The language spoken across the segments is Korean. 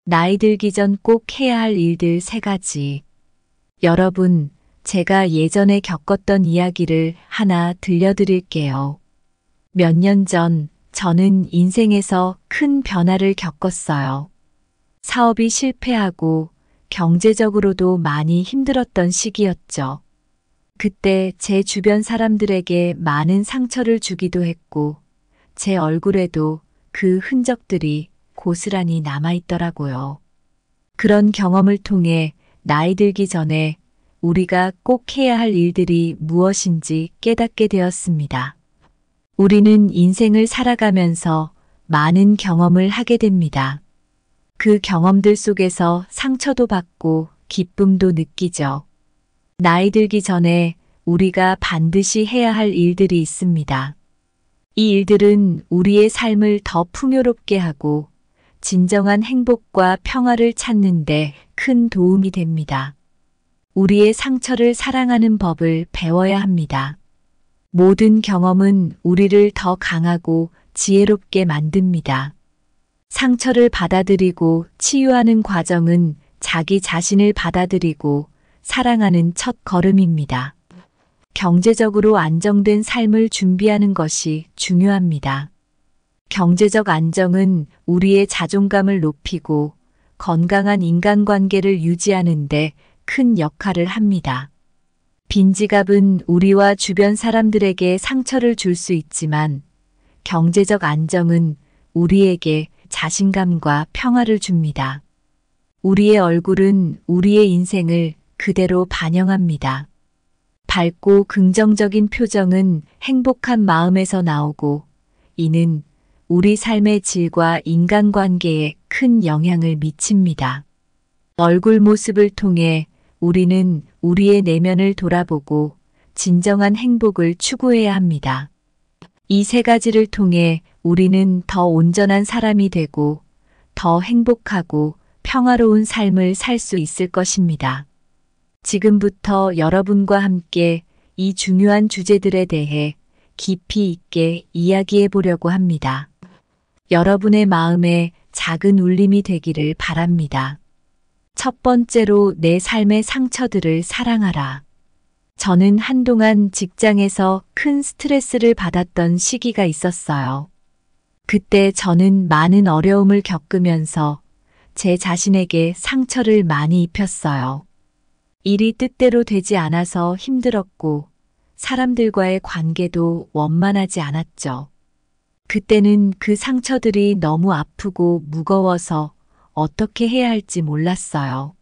나이 들기 전 꼭 해야 할 일들 3가지. 여러분, 제가 예전에 겪었던 이야기를 하나 들려드릴게요. 몇 년 전 저는 인생에서 큰 변화를 겪었어요. 사업이 실패하고 경제적으로도 많이 힘들었던 시기였죠. 그때 제 주변 사람들에게 많은 상처를 주기도 했고, 제 얼굴에도 그 흔적들이 고스란히 남아있더라고요. 그런 경험을 통해 나이 들기 전에 우리가 꼭 해야 할 일들이 무엇인지 깨닫게 되었습니다. 우리는 인생을 살아가면서 많은 경험을 하게 됩니다. 그 경험들 속에서 상처도 받고 기쁨도 느끼죠. 나이 들기 전에 우리가 반드시 해야 할 일들이 있습니다. 이 일들은 우리의 삶을 더 풍요롭게 하고 진정한 행복과 평화를 찾는 데 큰 도움이 됩니다. 우리의 상처를 사랑하는 법을 배워야 합니다. 모든 경험은 우리를 더 강하고 지혜롭게 만듭니다. 상처를 받아들이고 치유하는 과정은 자기 자신을 받아들이고 사랑하는 첫 걸음입니다. 경제적으로 안정된 삶을 준비하는 것이 중요합니다. 경제적 안정은 우리의 자존감을 높이고 건강한 인간관계를 유지하는 데 큰 역할을 합니다. 빈지갑은 우리와 주변 사람들에게 상처를 줄 수 있지만 경제적 안정은 우리에게 자신감과 평화를 줍니다. 우리의 얼굴은 우리의 인생을 그대로 반영합니다. 밝고 긍정적인 표정은 행복한 마음에서 나오고 이는 우리 삶의 질과 인간관계에 큰 영향을 미칩니다. 얼굴 모습을 통해 우리는 우리의 내면을 돌아보고 진정한 행복을 추구해야 합니다. 이 3가지를 통해 우리는 더 온전한 사람이 되고 더 행복하고 평화로운 삶을 살 수 있을 것입니다. 지금부터 여러분과 함께 이 중요한 주제들에 대해 깊이 있게 이야기해 보려고 합니다. 여러분의 마음에 작은 울림이 되기를 바랍니다. 첫 번째로 내 삶의 상처들을 사랑하라. 저는 한동안 직장에서 큰 스트레스를 받았던 시기가 있었어요. 그때 저는 많은 어려움을 겪으면서 제 자신에게 상처를 많이 입혔어요. 일이 뜻대로 되지 않아서 힘들었고 사람들과의 관계도 원만하지 않았죠. 그때는 그 상처들이 너무 아프고 무거워서 어떻게 해야 할지 몰랐어요.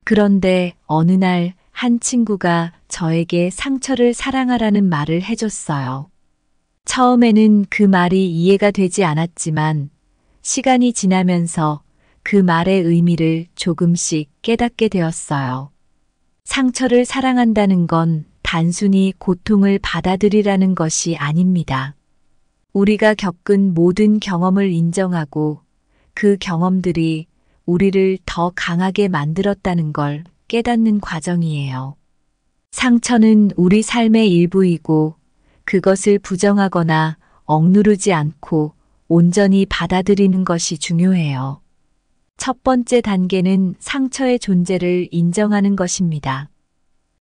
그런데 어느 날 한 친구가 저에게 상처를 사랑하라는 말을 해줬어요. 처음에는 그 말이 이해가 되지 않았지만 시간이 지나면서 그 말의 의미를 조금씩 깨닫게 되었어요. 상처를 사랑한다는 건 단순히 고통을 받아들이라는 것이 아닙니다. 우리가 겪은 모든 경험을 인정하고 그 경험들이 우리를 더 강하게 만들었다는 걸 깨닫는 과정이에요. 상처는 우리 삶의 일부이고 그것을 부정하거나 억누르지 않고 온전히 받아들이는 것이 중요해요. 첫 번째 단계는 상처의 존재를 인정하는 것입니다.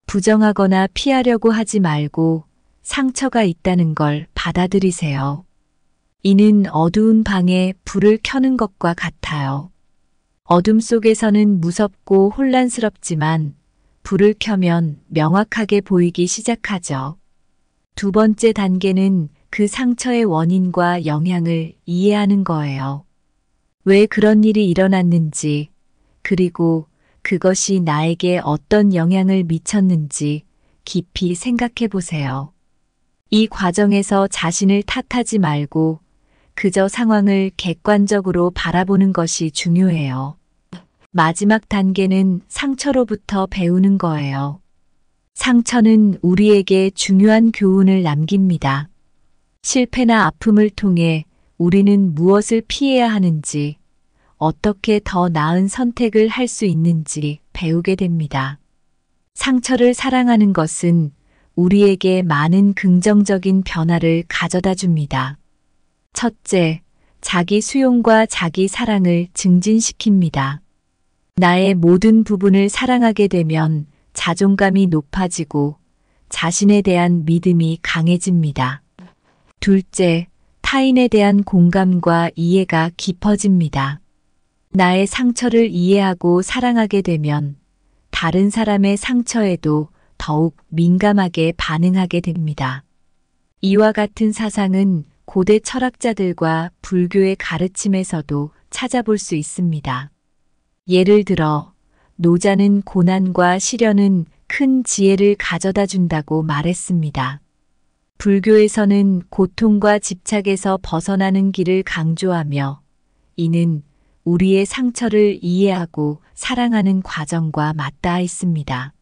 부정하거나 피하려고 하지 말고 상처가 있다는 걸 받아들이세요. 이는 어두운 방에 불을 켜는 것과 같아요. 어둠 속에서는 무섭고 혼란스럽지만 불을 켜면 명확하게 보이기 시작하죠. 두 번째 단계는 그 상처의 원인과 영향을 이해하는 거예요. 왜 그런 일이 일어났는지, 그리고 그것이 나에게 어떤 영향을 미쳤는지 깊이 생각해 보세요. 이 과정에서 자신을 탓하지 말고 그저 상황을 객관적으로 바라보는 것이 중요해요. 마지막 단계는 상처로부터 배우는 거예요. 상처는 우리에게 중요한 교훈을 남깁니다. 실패나 아픔을 통해 우리는 무엇을 피해야 하는지, 어떻게 더 나은 선택을 할 수 있는지 배우게 됩니다. 상처를 사랑하는 것은 우리에게 많은 긍정적인 변화를 가져다 줍니다. 첫째, 자기 수용과 자기 사랑을 증진시킵니다. 나의 모든 부분을 사랑하게 되면 자존감이 높아지고 자신에 대한 믿음이 강해집니다. 둘째, 타인에 대한 공감과 이해가 깊어집니다. 나의 상처를 이해하고 사랑하게 되면 다른 사람의 상처에도 더욱 민감하게 반응하게 됩니다. 이와 같은 사상은 고대 철학자들과 불교의 가르침에서도 찾아볼 수 있습니다. 예를 들어, 노자는 고난과 시련은 큰 지혜를 가져다 준다고 말했습니다. 불교에서는 고통과 집착에서 벗어나는 길을 강조하며 이는 우리의 상처를 이해하고 사랑하는 과정과 맞닿아 있습니다.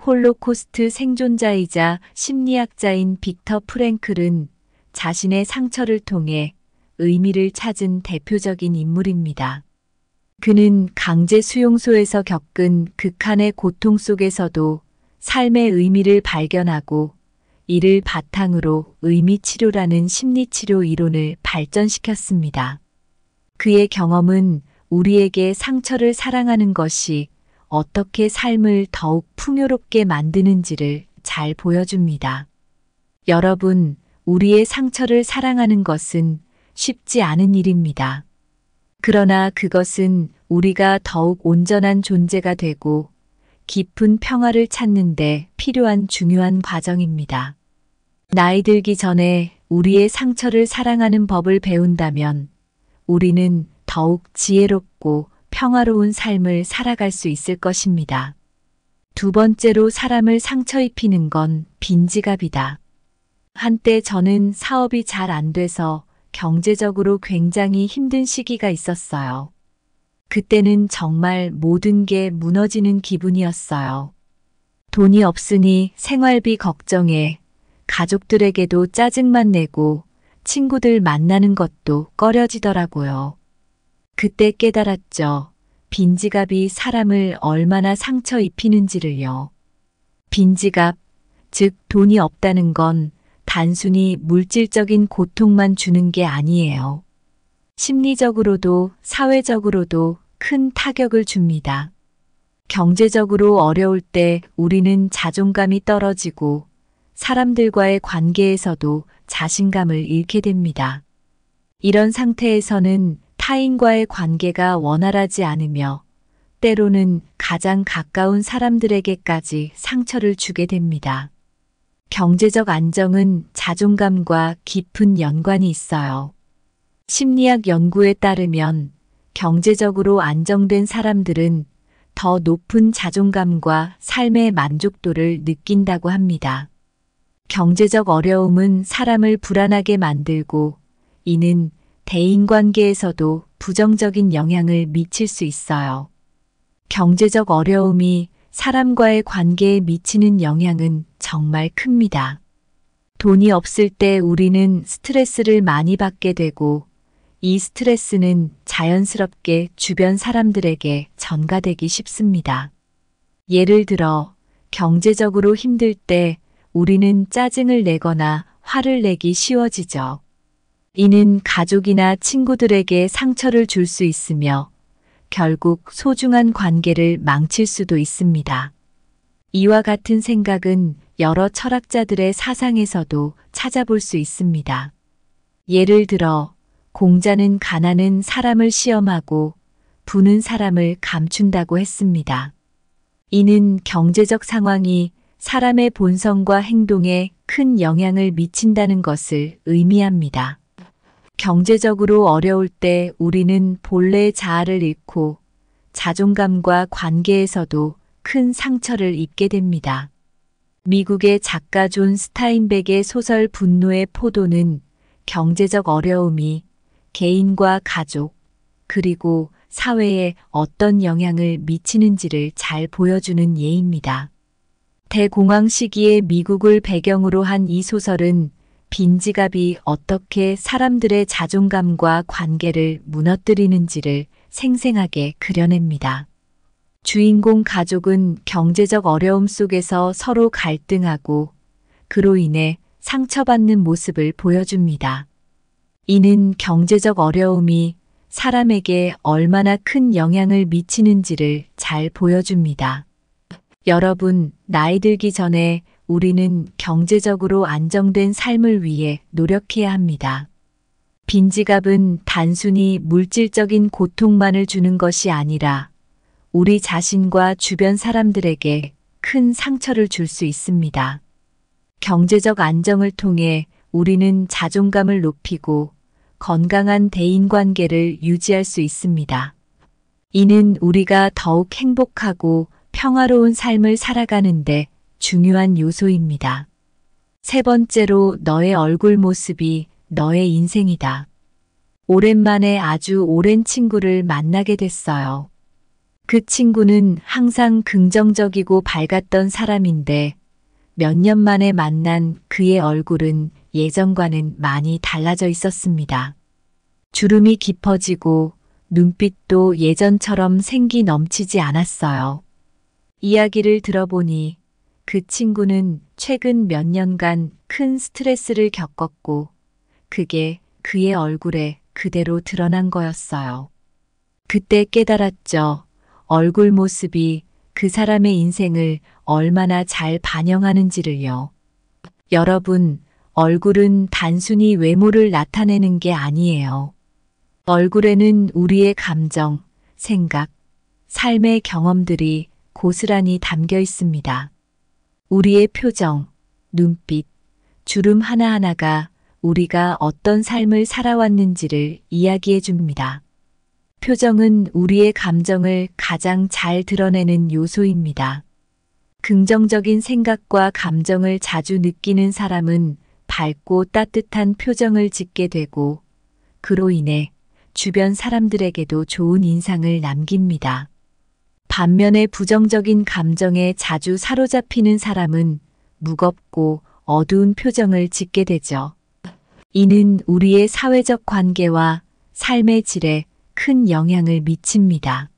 홀로코스트 생존자이자 심리학자인 빅터 프랭클은 자신의 상처를 통해 의미를 찾은 대표적인 인물입니다. 그는 강제 수용소에서 겪은 극한의 고통 속에서도 삶의 의미를 발견하고 이를 바탕으로 의미치료라는 심리치료 이론을 발전시켰습니다. 그의 경험은 우리에게 상처를 사랑하는 것이 어떻게 삶을 더욱 풍요롭게 만드는지를 잘 보여줍니다. 여러분, 우리의 상처를 사랑하는 것은 쉽지 않은 일입니다. 그러나 그것은 우리가 더욱 온전한 존재가 되고 깊은 평화를 찾는 데 필요한 중요한 과정입니다. 나이 들기 전에 우리의 상처를 사랑하는 법을 배운다면 우리는 더욱 지혜롭고 평화로운 삶을 살아갈 수 있을 것입니다. 두 번째로 사람을 상처 입히는 건 빈지갑이다. 한때 저는 사업이 잘 안 돼서 경제적으로 굉장히 힘든 시기가 있었어요. 그때는 정말 모든 게 무너지는 기분이었어요. 돈이 없으니 생활비 걱정에 가족들에게도 짜증만 내고 친구들 만나는 것도 꺼려지더라고요. 그때 깨달았죠. 빈지갑이 사람을 얼마나 상처 입히는지를요. 빈지갑, 즉 돈이 없다는 건 단순히 물질적인 고통만 주는 게 아니에요. 심리적으로도 사회적으로도 큰 타격을 줍니다. 경제적으로 어려울 때 우리는 자존감이 떨어지고 사람들과의 관계에서도 자신감을 잃게 됩니다. 이런 상태에서는 타인과의 관계가 원활하지 않으며 때로는 가장 가까운 사람들에게까지 상처를 주게 됩니다. 경제적 안정은 자존감과 깊은 연관이 있어요. 심리학 연구에 따르면 경제적으로 안정된 사람들은 더 높은 자존감과 삶의 만족도를 느낀다고 합니다. 경제적 어려움은 사람을 불안하게 만들고 이는 대인관계에서도 부정적인 영향을 미칠 수 있어요. 경제적 어려움이 사람과의 관계에 미치는 영향은 정말 큽니다. 돈이 없을 때 우리는 스트레스를 많이 받게 되고 이 스트레스는 자연스럽게 주변 사람들에게 전가되기 쉽습니다. 예를 들어 경제적으로 힘들 때 우리는 짜증을 내거나 화를 내기 쉬워지죠. 이는 가족이나 친구들에게 상처를 줄 수 있으며 결국 소중한 관계를 망칠 수도 있습니다. 이와 같은 생각은 여러 철학자들의 사상에서도 찾아볼 수 있습니다. 예를 들어 공자는 가난은 사람을 시험하고 부는 사람을 감춘다고 했습니다. 이는 경제적 상황이 사람의 본성과 행동에 큰 영향을 미친다는 것을 의미합니다. 경제적으로 어려울 때 우리는 본래의 자아를 잃고 자존감과 관계에서도 큰 상처를 입게 됩니다. 미국의 작가 존 스타인백의 소설 분노의 포도는 경제적 어려움이 개인과 가족, 그리고 사회에 어떤 영향을 미치는지를 잘 보여주는 예입니다. 대공황 시기의 미국을 배경으로 한 이 소설은 빈지갑이 어떻게 사람들의 자존감과 관계를 무너뜨리는지를 생생하게 그려냅니다. 주인공 가족은 경제적 어려움 속에서 서로 갈등하고 그로 인해 상처받는 모습을 보여줍니다. 이는 경제적 어려움이 사람에게 얼마나 큰 영향을 미치는지를 잘 보여줍니다. 여러분, 나이 들기 전에 우리는 경제적으로 안정된 삶을 위해 노력해야 합니다. 빈지갑은 단순히 물질적인 고통만을 주는 것이 아니라 우리 자신과 주변 사람들에게 큰 상처를 줄 수 있습니다. 경제적 안정을 통해 우리는 자존감을 높이고 건강한 대인관계를 유지할 수 있습니다. 이는 우리가 더욱 행복하고 평화로운 삶을 살아가는데 중요한 요소입니다. 세 번째로, 너의 얼굴 모습이 너의 인생이다. 오랜만에 아주 오랜 친구를 만나게 됐어요. 그 친구는 항상 긍정적이고 밝았던 사람인데 몇 년 만에 만난 그의 얼굴은 예전과는 많이 달라져 있었습니다. 주름이 깊어지고 눈빛도 예전처럼 생기 넘치지 않았어요. 이야기를 들어보니 그 친구는 최근 몇 년간 큰 스트레스를 겪었고 그게 그의 얼굴에 그대로 드러난 거였어요. 그때 깨달았죠. 얼굴 모습이 그 사람의 인생을 얼마나 잘 반영하는지를요. 여러분, 얼굴은 단순히 외모를 나타내는 게 아니에요. 얼굴에는 우리의 감정, 생각, 삶의 경험들이 고스란히 담겨 있습니다. 우리의 표정, 눈빛, 주름 하나하나가 우리가 어떤 삶을 살아왔는지를 이야기해 줍니다. 표정은 우리의 감정을 가장 잘 드러내는 요소입니다. 긍정적인 생각과 감정을 자주 느끼는 사람은 밝고 따뜻한 표정을 짓게 되고 그로 인해 주변 사람들에게도 좋은 인상을 남깁니다. 반면에 부정적인 감정에 자주 사로잡히는 사람은 무겁고 어두운 표정을 짓게 되죠. 이는 우리의 사회적 관계와 삶의 질에 큰 영향을 미칩니다.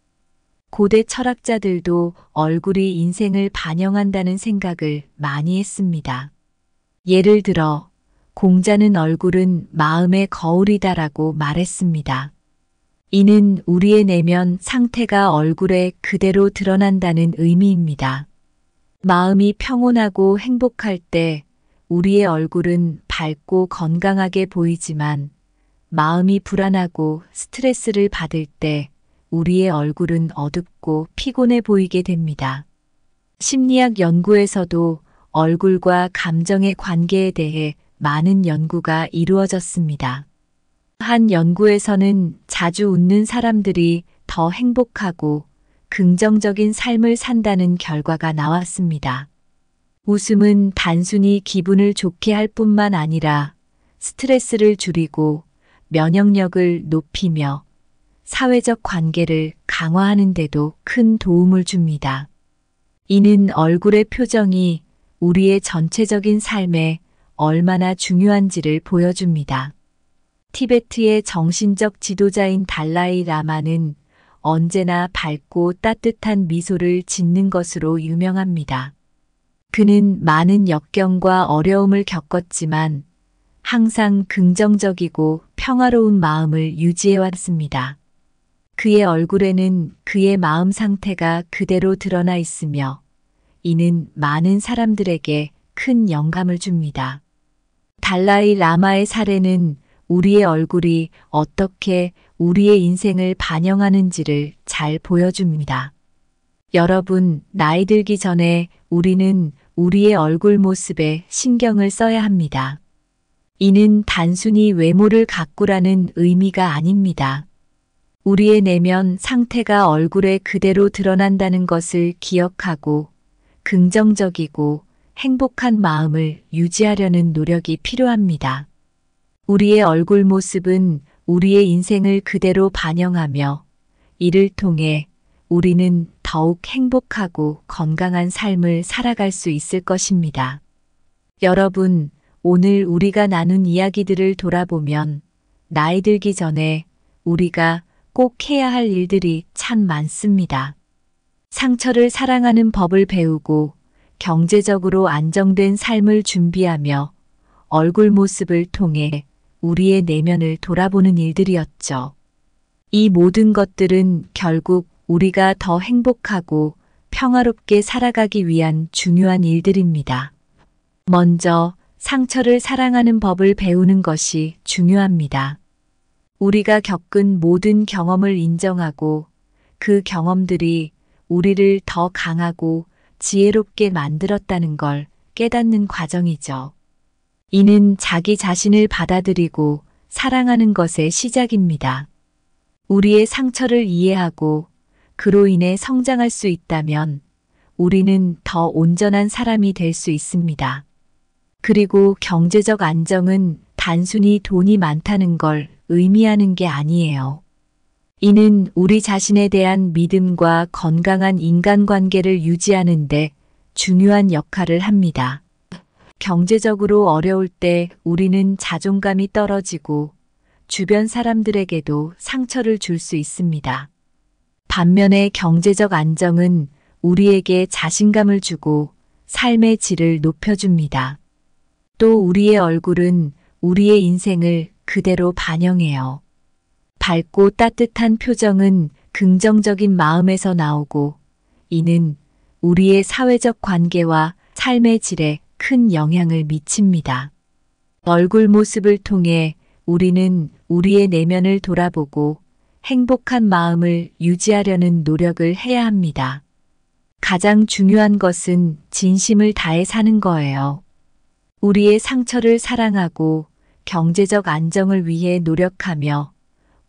고대 철학자들도 얼굴이 인생을 반영한다는 생각을 많이 했습니다. 예를 들어, 공자는 얼굴은 마음의 거울이다라고 말했습니다. 이는 우리의 내면 상태가 얼굴에 그대로 드러난다는 의미입니다. 마음이 평온하고 행복할 때 우리의 얼굴은 밝고 건강하게 보이지만 마음이 불안하고 스트레스를 받을 때 우리의 얼굴은 어둡고 피곤해 보이게 됩니다. 심리학 연구에서도 얼굴과 감정의 관계에 대해 많은 연구가 이루어졌습니다. 한 연구에서는 자주 웃는 사람들이 더 행복하고 긍정적인 삶을 산다는 결과가 나왔습니다. 웃음은 단순히 기분을 좋게 할 뿐만 아니라 스트레스를 줄이고 면역력을 높이며 사회적 관계를 강화하는 데도 큰 도움을 줍니다. 이는 얼굴의 표정이 우리의 전체적인 삶에 얼마나 중요한지를 보여줍니다. 티베트의 정신적 지도자인 달라이 라마는 언제나 밝고 따뜻한 미소를 짓는 것으로 유명합니다. 그는 많은 역경과 어려움을 겪었지만 항상 긍정적이고 평화로운 마음을 유지해왔습니다. 그의 얼굴에는 그의 마음 상태가 그대로 드러나 있으며 이는 많은 사람들에게 큰 영감을 줍니다. 달라이 라마의 사례는 우리의 얼굴이 어떻게 우리의 인생을 반영하는지를 잘 보여줍니다. 여러분, 나이 들기 전에 우리는 우리의 얼굴 모습에 신경을 써야 합니다. 이는 단순히 외모를 가꾸라는 의미가 아닙니다. 우리의 내면 상태가 얼굴에 그대로 드러난다는 것을 기억하고 긍정적이고 행복한 마음을 유지하려는 노력이 필요합니다. 우리의 얼굴 모습은 우리의 인생을 그대로 반영하며 이를 통해 우리는 더욱 행복하고 건강한 삶을 살아갈 수 있을 것입니다. 여러분, 오늘 우리가 나눈 이야기들을 돌아보면 나이 들기 전에 우리가 꼭 해야 할 일들이 참 많습니다. 상처를 사랑하는 법을 배우고 경제적으로 안정된 삶을 준비하며 얼굴 모습을 통해 우리의 내면을 돌아보는 일들이었죠. 이 모든 것들은 결국 우리가 더 행복하고 평화롭게 살아가기 위한 중요한 일들입니다. 먼저 상처를 사랑하는 법을 배우는 것이 중요합니다. 우리가 겪은 모든 경험을 인정하고 그 경험들이 우리를 더 강하고 지혜롭게 만들었다는 걸 깨닫는 과정이죠. 이는 자기 자신을 받아들이고 사랑하는 것의 시작입니다. 우리의 상처를 이해하고 그로 인해 성장할 수 있다면 우리는 더 온전한 사람이 될 수 있습니다. 그리고 경제적 안정은 단순히 돈이 많다는 걸 의미하는 게 아니에요. 이는 우리 자신에 대한 믿음과 건강한 인간관계를 유지하는 데 중요한 역할을 합니다. 경제적으로 어려울 때 우리는 자존감이 떨어지고 주변 사람들에게도 상처를 줄 수 있습니다. 반면에 경제적 안정은 우리에게 자신감을 주고 삶의 질을 높여줍니다. 또 우리의 얼굴은 우리의 인생을 그대로 반영해요. 밝고 따뜻한 표정은 긍정적인 마음에서 나오고 이는 우리의 사회적 관계와 삶의 질에 큰 영향을 미칩니다. 얼굴 모습을 통해 우리는 우리의 내면을 돌아보고 행복한 마음을 유지하려는 노력을 해야 합니다. 가장 중요한 것은 진심을 다해 사는 거예요. 우리의 상처를 사랑하고 경제적 안정을 위해 노력하며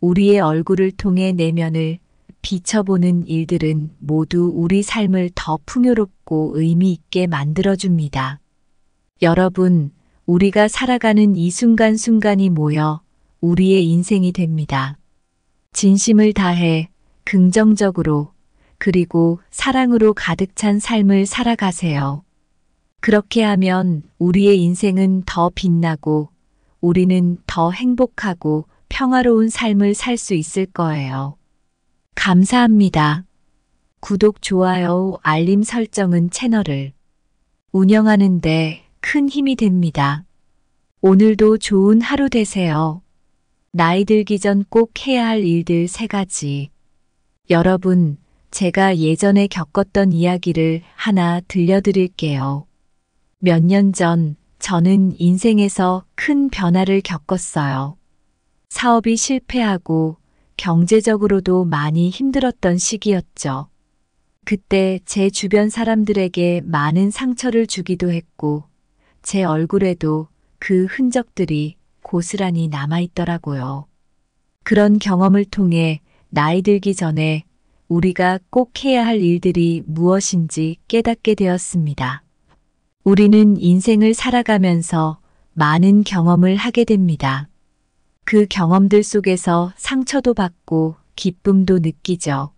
우리의 얼굴을 통해 내면을 비춰보는 일들은 모두 우리 삶을 더 풍요롭고 의미 있게 만들어줍니다. 여러분, 우리가 살아가는 이 순간순간이 모여 우리의 인생이 됩니다. 진심을 다해 긍정적으로 그리고 사랑으로 가득 찬 삶을 살아가세요. 그렇게 하면 우리의 인생은 더 빛나고 우리는 더 행복하고 평화로운 삶을 살 수 있을 거예요. 감사합니다. 구독, 좋아요, 알림 설정은 채널을 운영하는 데 큰 힘이 됩니다. 오늘도 좋은 하루 되세요. 나이 들기 전 꼭 해야 할 일들 3가지. 여러분, 제가 예전에 겪었던 이야기를 하나 들려드릴게요. 몇 년 전 저는 인생에서 큰 변화를 겪었어요. 사업이 실패하고 경제적으로도 많이 힘들었던 시기였죠. 그때 제 주변 사람들에게 많은 상처를 주기도 했고 제 얼굴에도 그 흔적들이 고스란히 남아있더라고요. 그런 경험을 통해 나이 들기 전에 우리가 꼭 해야 할 일들이 무엇인지 깨닫게 되었습니다. 우리는 인생을 살아가면서 많은 경험을 하게 됩니다. 그 경험들 속에서 상처도 받고 기쁨도 느끼죠.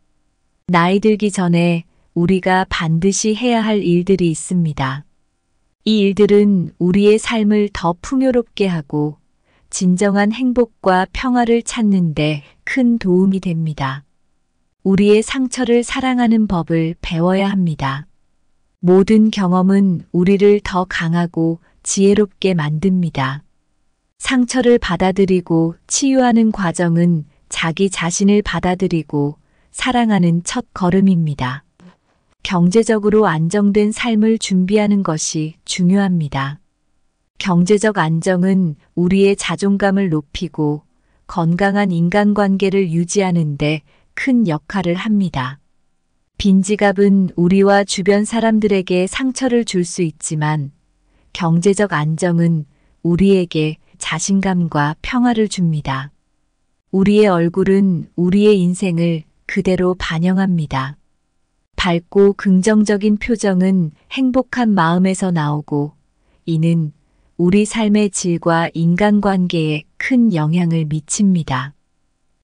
나이 들기 전에 우리가 반드시 해야 할 일들이 있습니다. 이 일들은 우리의 삶을 더 풍요롭게 하고 진정한 행복과 평화를 찾는 데 큰 도움이 됩니다. 우리의 상처를 사랑하는 법을 배워야 합니다. 모든 경험은 우리를 더 강하고 지혜롭게 만듭니다. 상처를 받아들이고 치유하는 과정은 자기 자신을 받아들이고 사랑하는 첫 걸음입니다. 경제적으로 안정된 삶을 준비하는 것이 중요합니다. 경제적 안정은 우리의 자존감을 높이고 건강한 인간관계를 유지하는 데 큰 역할을 합니다. 빈지갑은 우리와 주변 사람들에게 상처를 줄 수 있지만 경제적 안정은 우리에게 자신감과 평화를 줍니다. 우리의 얼굴은 우리의 인생을 그대로 반영합니다. 밝고 긍정적인 표정은 행복한 마음에서 나오고 이는 우리 삶의 질과 인간관계에 큰 영향을 미칩니다.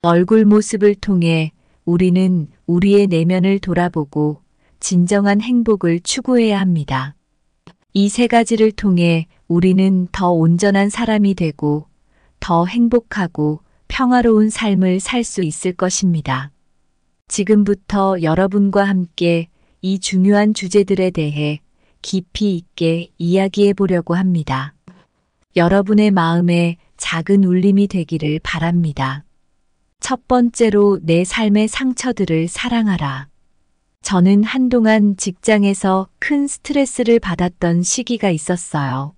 얼굴 모습을 통해 우리는 우리의 내면을 돌아보고 진정한 행복을 추구해야 합니다. 이 3가지를 통해 우리는 더 온전한 사람이 되고 더 행복하고 평화로운 삶을 살 수 있을 것입니다. 지금부터 여러분과 함께 이 중요한 주제들에 대해 깊이 있게 이야기해 보려고 합니다. 여러분의 마음에 작은 울림이 되기를 바랍니다. 첫 번째로 내 삶의 상처들을 사랑하라. 저는 한동안 직장에서 큰 스트레스를 받았던 시기가 있었어요.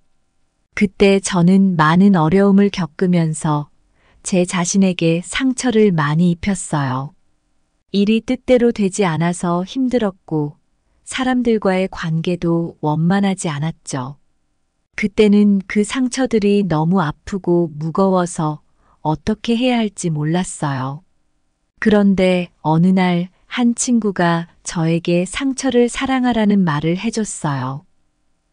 그때 저는 많은 어려움을 겪으면서 제 자신에게 상처를 많이 입혔어요. 일이 뜻대로 되지 않아서 힘들었고 사람들과의 관계도 원만하지 않았죠. 그때는 그 상처들이 너무 아프고 무거워서 어떻게 해야 할지 몰랐어요. 그런데 어느 날 한 친구가 저에게 상처를 사랑하라는 말을 해줬어요.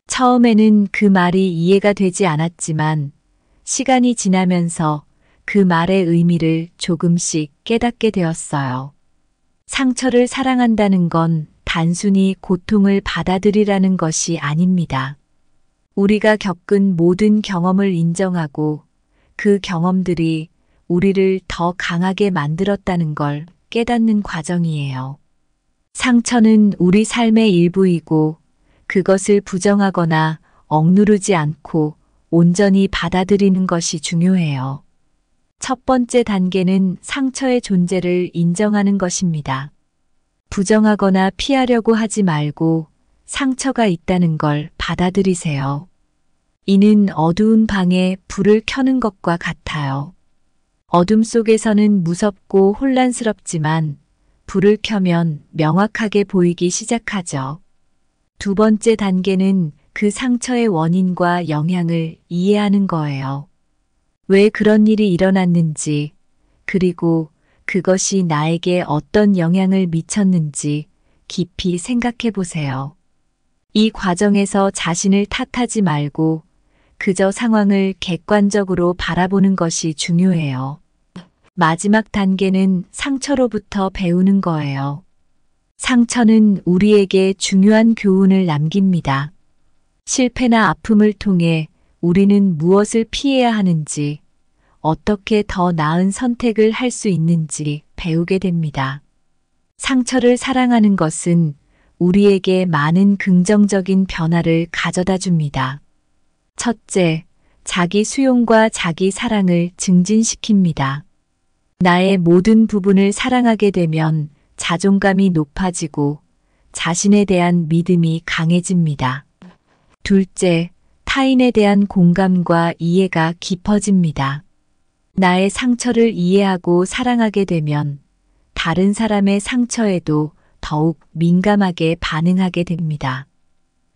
처음에는 그 말이 이해가 되지 않았지만 시간이 지나면서 그 말의 의미를 조금씩 깨닫게 되었어요. 상처를 사랑한다는 건 단순히 고통을 받아들이라는 것이 아닙니다. 우리가 겪은 모든 경험을 인정하고 그 경험들이 우리를 더 강하게 만들었다는 걸 깨닫는 과정이에요. 상처는 우리 삶의 일부이고 그것을 부정하거나 억누르지 않고 온전히 받아들이는 것이 중요해요. 첫 번째 단계는 상처의 존재를 인정하는 것입니다. 부정하거나 피하려고 하지 말고 상처가 있다는 걸 받아들이세요. 이는 어두운 방에 불을 켜는 것과 같아요. 어둠 속에서는 무섭고 혼란스럽지만 불을 켜면 명확하게 보이기 시작하죠. 두 번째 단계는 그 상처의 원인과 영향을 이해하는 거예요. 왜 그런 일이 일어났는지, 그리고 그것이 나에게 어떤 영향을 미쳤는지 깊이 생각해 보세요. 이 과정에서 자신을 탓하지 말고 그저 상황을 객관적으로 바라보는 것이 중요해요. 마지막 단계는 상처로부터 배우는 거예요. 상처는 우리에게 중요한 교훈을 남깁니다. 실패나 아픔을 통해 우리는 무엇을 피해야 하는지, 어떻게 더 나은 선택을 할 수 있는지 배우게 됩니다. 상처를 사랑하는 것은 우리에게 많은 긍정적인 변화를 가져다 줍니다. 첫째, 자기 수용과 자기 사랑을 증진시킵니다. 나의 모든 부분을 사랑하게 되면 자존감이 높아지고 자신에 대한 믿음이 강해집니다. 둘째, 타인에 대한 공감과 이해가 깊어집니다. 나의 상처를 이해하고 사랑하게 되면 다른 사람의 상처에도 더욱 민감하게 반응하게 됩니다.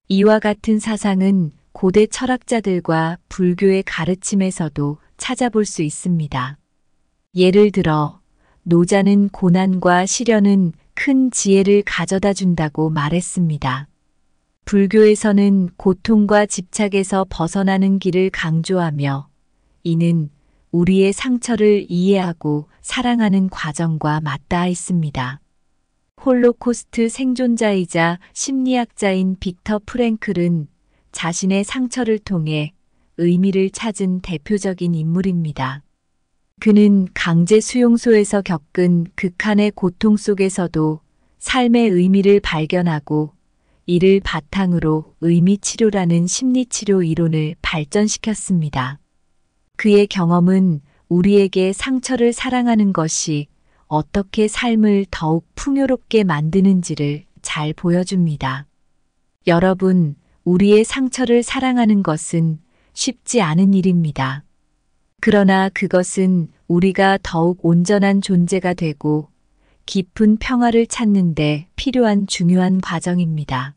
이와 같은 사상은 고대 철학자들과 불교의 가르침에서도 찾아볼 수 있습니다. 예를 들어, 노자는 고난과 시련은 큰 지혜를 가져다 준다고 말했습니다. 불교에서는 고통과 집착에서 벗어나는 길을 강조하며 이는 우리의 상처를 이해하고 사랑하는 과정과 맞닿아 있습니다. 홀로코스트 생존자이자 심리학자인 빅터 프랭클은 자신의 상처를 통해 의미를 찾은 대표적인 인물입니다. 그는 강제 수용소에서 겪은 극한의 고통 속에서도 삶의 의미를 발견하고 이를 바탕으로 의미치료라는 심리치료 이론을 발전시켰습니다. 그의 경험은 우리에게 상처를 사랑하는 것이 어떻게 삶을 더욱 풍요롭게 만드는지를 잘 보여줍니다. 여러분, 우리의 상처를 사랑하는 것은 쉽지 않은 일입니다. 그러나 그것은 우리가 더욱 온전한 존재가 되고 깊은 평화를 찾는 데 필요한 중요한 과정입니다.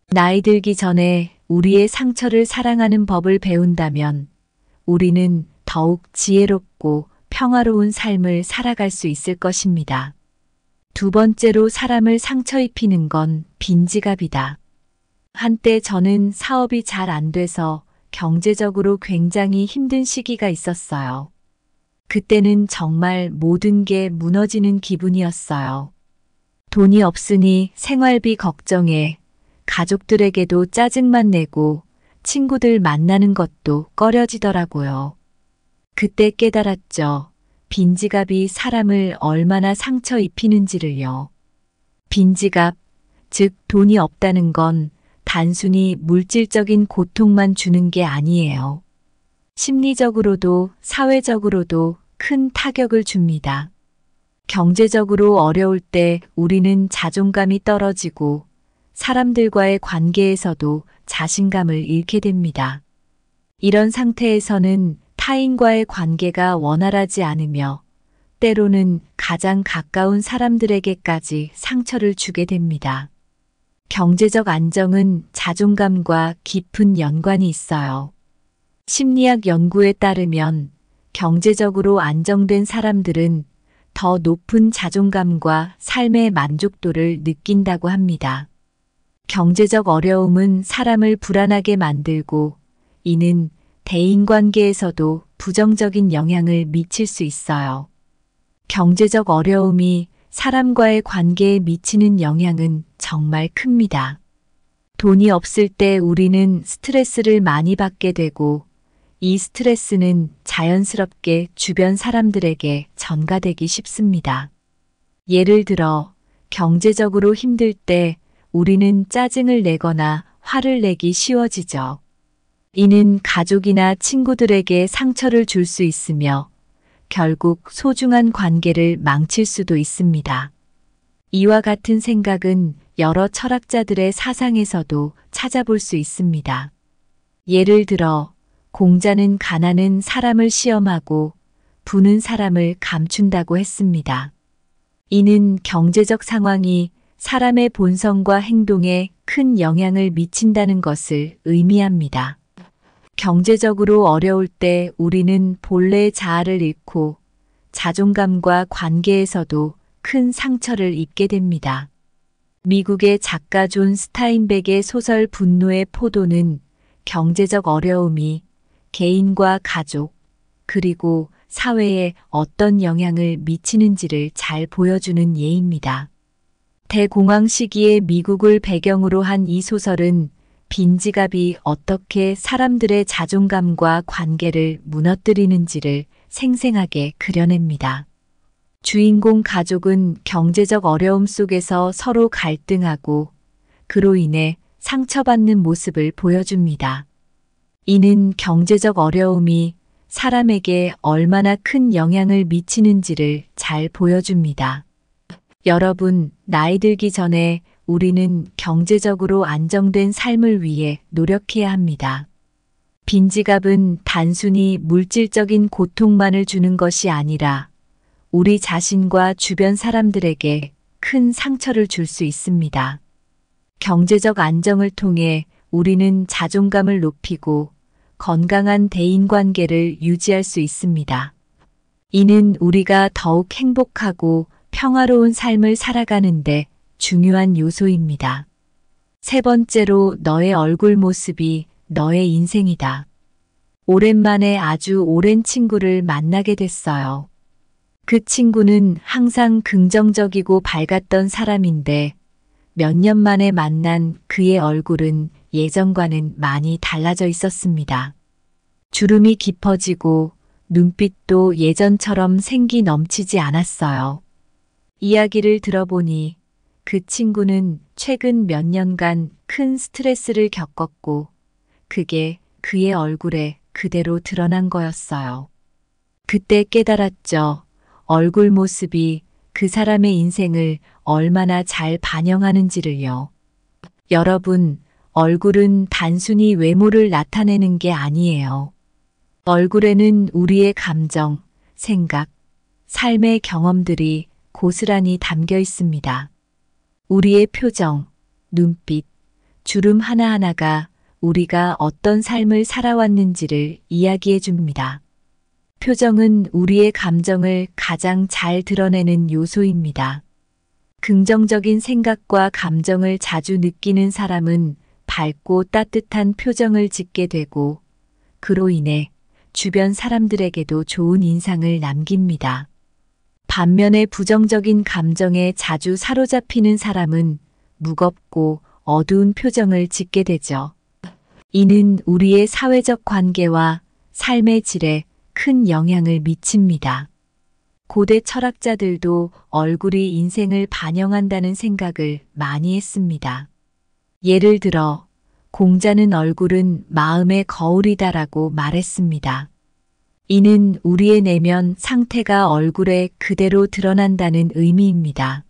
나이 들기 전에 우리의 상처를 사랑하는 법을 배운다면 우리는 더욱 지혜롭고 평화로운 삶을 살아갈 수 있을 것입니다. 두 번째로 사람을 상처 입히는 건 빈지갑이다. 한때 저는 사업이 잘 안 돼서 경제적으로 굉장히 힘든 시기가 있었어요. 그때는 정말 모든 게 무너지는 기분이었어요. 돈이 없으니 생활비 걱정에 가족들에게도 짜증만 내고 친구들 만나는 것도 꺼려지더라고요. 그때 깨달았죠. 빈지갑이 사람을 얼마나 상처 입히는지를요. 빈지갑, 즉 돈이 없다는 건 단순히 물질적인 고통만 주는 게 아니에요. 심리적으로도 사회적으로도 큰 타격을 줍니다. 경제적으로 어려울 때 우리는 자존감이 떨어지고 사람들과의 관계에서도 자신감을 잃게 됩니다. 이런 상태에서는 타인과의 관계가 원활하지 않으며 때로는 가장 가까운 사람들에게까지 상처를 주게 됩니다. 경제적 안정은 자존감과 깊은 연관이 있어요. 심리학 연구에 따르면 경제적으로 안정된 사람들은 더 높은 자존감과 삶의 만족도를 느낀다고 합니다. 경제적 어려움은 사람을 불안하게 만들고 이는 대인관계에서도 부정적인 영향을 미칠 수 있어요. 경제적 어려움이 사람과의 관계에 미치는 영향은 정말 큽니다. 돈이 없을 때 우리는 스트레스를 많이 받게 되고 이 스트레스는 자연스럽게 주변 사람들에게 전가되기 쉽습니다. 예를 들어 경제적으로 힘들 때 우리는 짜증을 내거나 화를 내기 쉬워지죠. 이는 가족이나 친구들에게 상처를 줄 수 있으며 결국 소중한 관계를 망칠 수도 있습니다. 이와 같은 생각은 여러 철학자들의 사상에서도 찾아볼 수 있습니다. 예를 들어 공자는 가난은 사람을 시험하고 부는 사람을 감춘다고 했습니다. 이는 경제적 상황이 사람의 본성과 행동에 큰 영향을 미친다는 것을 의미합니다. 경제적으로 어려울 때 우리는 본래의 자아를 잃고 자존감과 관계에서도 큰 상처를 입게 됩니다. 미국의 작가 존 스타인백의 소설 분노의 포도는 경제적 어려움이 개인과 가족, 그리고 사회에 어떤 영향을 미치는지를 잘 보여주는 예입니다. 대공황 시기의 미국을 배경으로 한 이 소설은 빈지갑이 어떻게 사람들의 자존감과 관계를 무너뜨리는지를 생생하게 그려냅니다. 주인공 가족은 경제적 어려움 속에서 서로 갈등하고 그로 인해 상처받는 모습을 보여줍니다. 이는 경제적 어려움이 사람에게 얼마나 큰 영향을 미치는지를 잘 보여줍니다. 여러분, 나이 들기 전에 우리는 경제적으로 안정된 삶을 위해 노력해야 합니다. 빈지갑은 단순히 물질적인 고통만을 주는 것이 아니라 우리 자신과 주변 사람들에게 큰 상처를 줄 수 있습니다. 경제적 안정을 통해 우리는 자존감을 높이고 건강한 대인관계를 유지할 수 있습니다. 이는 우리가 더욱 행복하고 평화로운 삶을 살아가는데 중요한 요소입니다. 세 번째로 너의 얼굴 모습이 너의 인생이다. 오랜만에 아주 오랜 친구를 만나게 됐어요. 그 친구는 항상 긍정적이고 밝았던 사람인데 몇 년 만에 만난 그의 얼굴은 예전과는 많이 달라져 있었습니다. 주름이 깊어지고 눈빛도 예전처럼 생기 넘치지 않았어요. 이야기를 들어보니 그 친구는 최근 몇 년간 큰 스트레스를 겪었고 그게 그의 얼굴에 그대로 드러난 거였어요. 그때 깨달았죠. 얼굴 모습이 그 사람의 인생을 얼마나 잘 반영하는지를요. 여러분, 얼굴은 단순히 외모를 나타내는 게 아니에요. 얼굴에는 우리의 감정, 생각, 삶의 경험들이 고스란히 담겨 있습니다. 우리의 표정, 눈빛, 주름 하나하나가 우리가 어떤 삶을 살아왔는지를 이야기해 줍니다. 표정은 우리의 감정을 가장 잘 드러내는 요소입니다. 긍정적인 생각과 감정을 자주 느끼는 사람은 밝고 따뜻한 표정을 짓게 되고 그로 인해 주변 사람들에게도 좋은 인상을 남깁니다. 반면에 부정적인 감정에 자주 사로잡히는 사람은 무겁고 어두운 표정을 짓게 되죠. 이는 우리의 사회적 관계와 삶의 질에 큰 영향을 미칩니다. 고대 철학자들도 얼굴이 인생을 반영한다는 생각을 많이 했습니다. 예를 들어 공자는 얼굴은 마음의 거울이다라고 말했습니다. 이는 우리의 내면 상태가 얼굴에 그대로 드러난다는 의미입니다.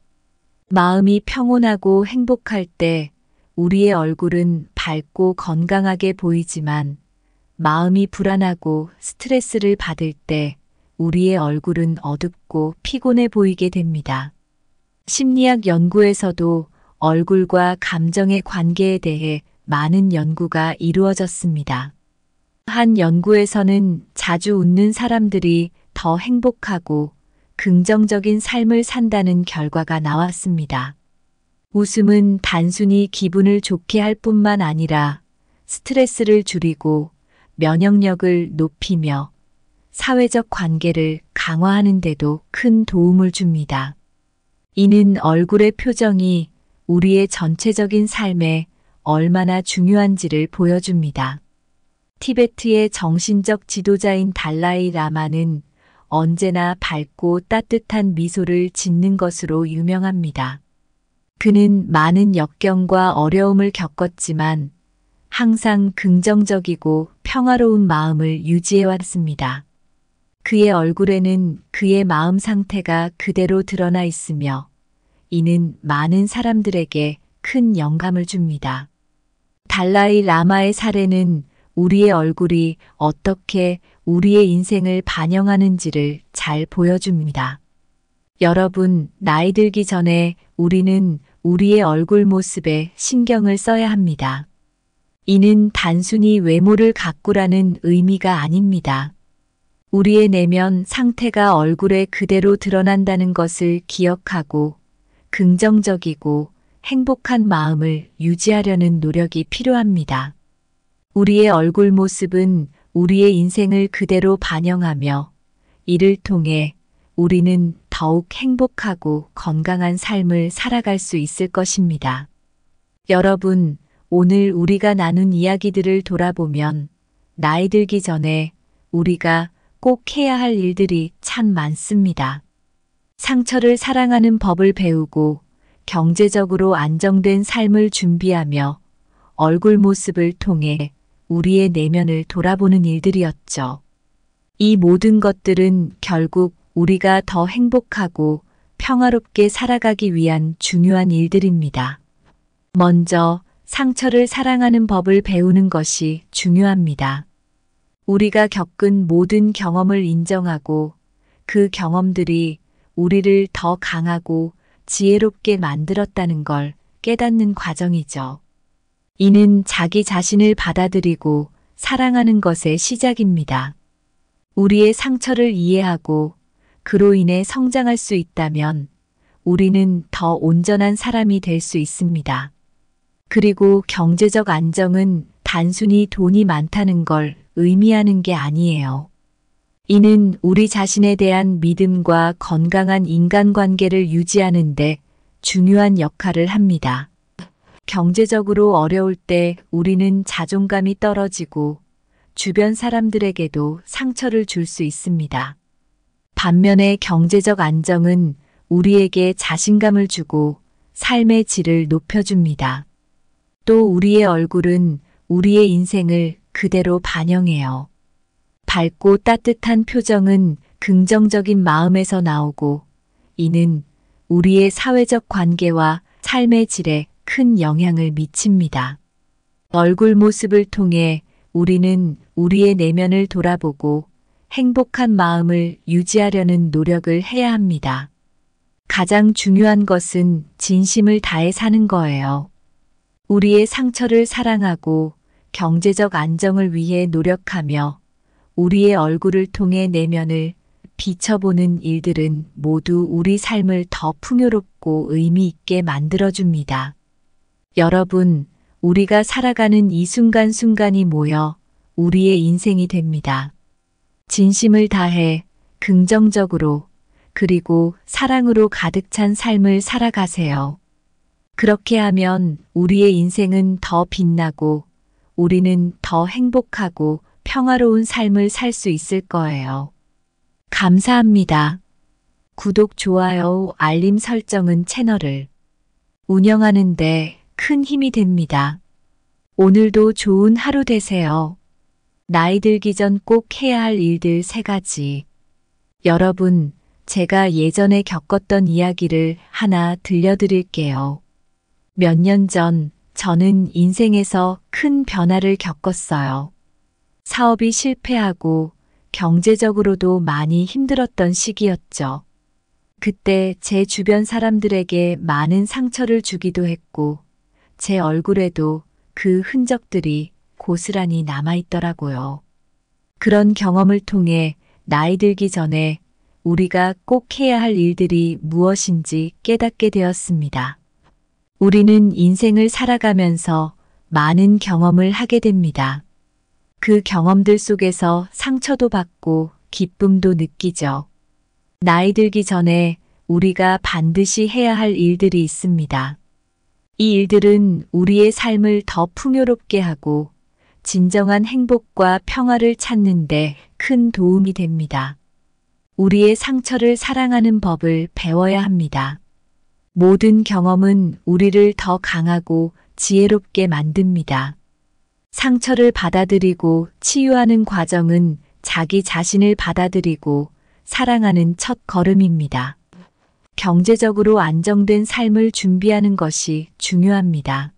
마음이 평온하고 행복할 때 우리의 얼굴은 밝고 건강하게 보이지만 마음이 불안하고 스트레스를 받을 때 우리의 얼굴은 어둡고 피곤해 보이게 됩니다. 심리학 연구에서도 얼굴과 감정의 관계에 대해 많은 연구가 이루어졌습니다. 한 연구에서는 자주 웃는 사람들이 더 행복하고 긍정적인 삶을 산다는 결과가 나왔습니다. 웃음은 단순히 기분을 좋게 할 뿐만 아니라 스트레스를 줄이고 면역력을 높이며 사회적 관계를 강화하는 데도 큰 도움을 줍니다. 이는 얼굴의 표정이 우리의 전체적인 삶에 얼마나 중요한지를 보여줍니다. 티베트의 정신적 지도자인 달라이 라마는 언제나 밝고 따뜻한 미소를 짓는 것으로 유명합니다. 그는 많은 역경과 어려움을 겪었지만 항상 긍정적이고 평화로운 마음을 유지해왔습니다. 그의 얼굴에는 그의 마음 상태가 그대로 드러나 있으며 이는 많은 사람들에게 큰 영감을 줍니다. 달라이 라마의 사례는 우리의 얼굴이 어떻게 우리의 인생을 반영하는지를 잘 보여줍니다. 여러분, 나이 들기 전에 우리는 우리의 얼굴 모습에 신경을 써야 합니다. 이는 단순히 외모를 가꾸라는 의미가 아닙니다. 우리의 내면 상태가 얼굴에 그대로 드러난다는 것을 기억하고 긍정적이고 행복한 마음을 유지하려는 노력이 필요합니다. 우리의 얼굴 모습은 우리의 인생을 그대로 반영하며 이를 통해 우리는 더욱 행복하고 건강한 삶을 살아갈 수 있을 것입니다. 여러분, 오늘 우리가 나눈 이야기들을 돌아보면 나이 들기 전에 우리가 꼭 해야 할 일들이 참 많습니다. 상처를 사랑하는 법을 배우고 경제적으로 안정된 삶을 준비하며 얼굴 모습을 통해 우리의 내면을 돌아보는 일들이었죠. 이 모든 것들은 결국 우리가 더 행복하고 평화롭게 살아가기 위한 중요한 일들입니다. 먼저 상처를 사랑하는 법을 배우는 것이 중요합니다. 우리가 겪은 모든 경험을 인정하고 그 경험들이 우리를 더 강하고 지혜롭게 만들었다는 걸 깨닫는 과정이죠. 이는 자기 자신을 받아들이고 사랑하는 것의 시작입니다. 우리의 상처를 이해하고 그로 인해 성장할 수 있다면 우리는 더 온전한 사람이 될 수 있습니다. 그리고 경제적 안정은 단순히 돈이 많다는 걸 의미하는 게 아니에요. 이는 우리 자신에 대한 믿음과 건강한 인간관계를 유지하는 데 중요한 역할을 합니다. 경제적으로 어려울 때 우리는 자존감이 떨어지고 주변 사람들에게도 상처를 줄 수 있습니다. 반면에 경제적 안정은 우리에게 자신감을 주고 삶의 질을 높여줍니다. 또 우리의 얼굴은 우리의 인생을 그대로 반영해요. 밝고 따뜻한 표정은 긍정적인 마음에서 나오고 이는 우리의 사회적 관계와 삶의 질에 큰 영향을 미칩니다. 얼굴 모습을 통해 우리는 우리의 내면을 돌아보고 행복한 마음을 유지하려는 노력을 해야 합니다. 가장 중요한 것은 진심을 다해 사는 거예요. 우리의 상처를 사랑하고 경제적 안정을 위해 노력하며 우리의 얼굴을 통해 내면을 비춰보는 일들은 모두 우리 삶을 더 풍요롭고 의미 있게 만들어줍니다. 여러분, 우리가 살아가는 이 순간순간이 모여 우리의 인생이 됩니다. 진심을 다해 긍정적으로 그리고 사랑으로 가득 찬 삶을 살아가세요. 그렇게 하면 우리의 인생은 더 빛나고 우리는 더 행복하고 평화로운 삶을 살 수 있을 거예요. 감사합니다. 구독, 좋아요, 알림 설정은 채널을 운영하는 데 큰 힘이 됩니다. 오늘도 좋은 하루 되세요. 나이 들기 전 꼭 해야 할 일들 3가지. 여러분, 제가 예전에 겪었던 이야기를 하나 들려드릴게요. 몇 년 전 저는 인생에서 큰 변화를 겪었어요. 사업이 실패하고 경제적으로도 많이 힘들었던 시기였죠. 그때 제 주변 사람들에게 많은 상처를 주기도 했고, 제 얼굴에도 그 흔적들이 고스란히 남아있더라고요. 그런 경험을 통해 나이 들기 전에 우리가 꼭 해야 할 일들이 무엇인지 깨닫게 되었습니다. 우리는 인생을 살아가면서 많은 경험을 하게 됩니다. 그 경험들 속에서 상처도 받고 기쁨도 느끼죠. 나이 들기 전에 우리가 반드시 해야 할 일들이 있습니다. 이 일들은 우리의 삶을 더 풍요롭게 하고 진정한 행복과 평화를 찾는 데 큰 도움이 됩니다. 우리의 상처를 사랑하는 법을 배워야 합니다. 모든 경험은 우리를 더 강하고 지혜롭게 만듭니다. 상처를 받아들이고 치유하는 과정은 자기 자신을 받아들이고 사랑하는 첫 걸음입니다. 경제적으로 안정된 삶을 준비하는 것이 중요합니다.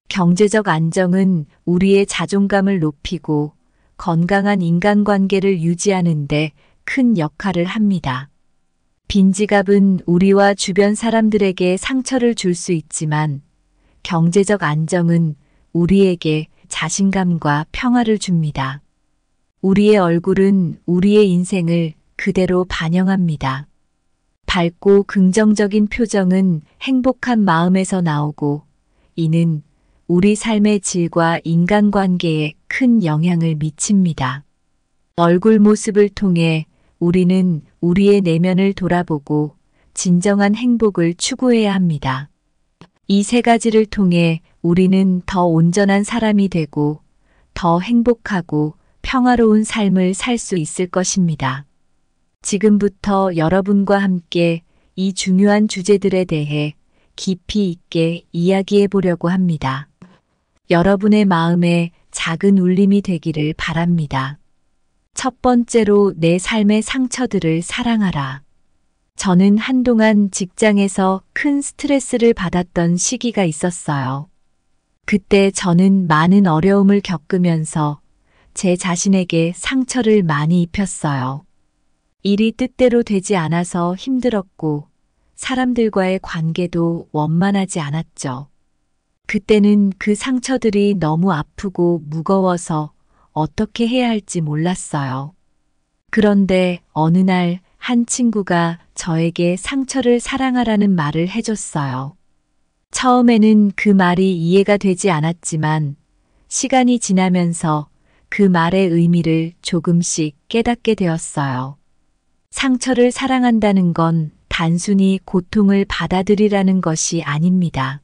경제적 안정은 우리의 자존감을 높이고 건강한 인간관계를 유지하는 데 큰 역할을 합니다. 빈지갑은 우리와 주변 사람들에게 상처를 줄 수 있지만 경제적 안정은 우리에게 자신감과 평화를 줍니다. 우리의 얼굴은 우리의 인생을 그대로 반영합니다. 밝고 긍정적인 표정은 행복한 마음에서 나오고 이는 우리 삶의 질과 인간관계에 큰 영향을 미칩니다. 얼굴 모습을 통해 우리는 우리의 내면을 돌아보고 진정한 행복을 추구해야 합니다. 이 3가지를 통해 우리는 더 온전한 사람이 되고 더 행복하고 평화로운 삶을 살 수 있을 것입니다. 지금부터 여러분과 함께 이 중요한 주제들에 대해 깊이 있게 이야기해 보려고 합니다. 여러분의 마음에 작은 울림이 되기를 바랍니다. 첫 번째로 내 삶의 상처들을 사랑하라. 저는 한동안 직장에서 큰 스트레스를 받았던 시기가 있었어요. 그때 저는 많은 어려움을 겪으면서 제 자신에게 상처를 많이 입혔어요. 일이 뜻대로 되지 않아서 힘들었고 사람들과의 관계도 원만하지 않았죠. 그때는 그 상처들이 너무 아프고 무거워서 어떻게 해야 할지 몰랐어요. 그런데 어느 날 한 친구가 저에게 상처를 사랑하라는 말을 해줬어요. 처음에는 그 말이 이해가 되지 않았지만 시간이 지나면서 그 말의 의미를 조금씩 깨닫게 되었어요. 상처를 사랑한다는 건 단순히 고통을 받아들이라는 것이 아닙니다.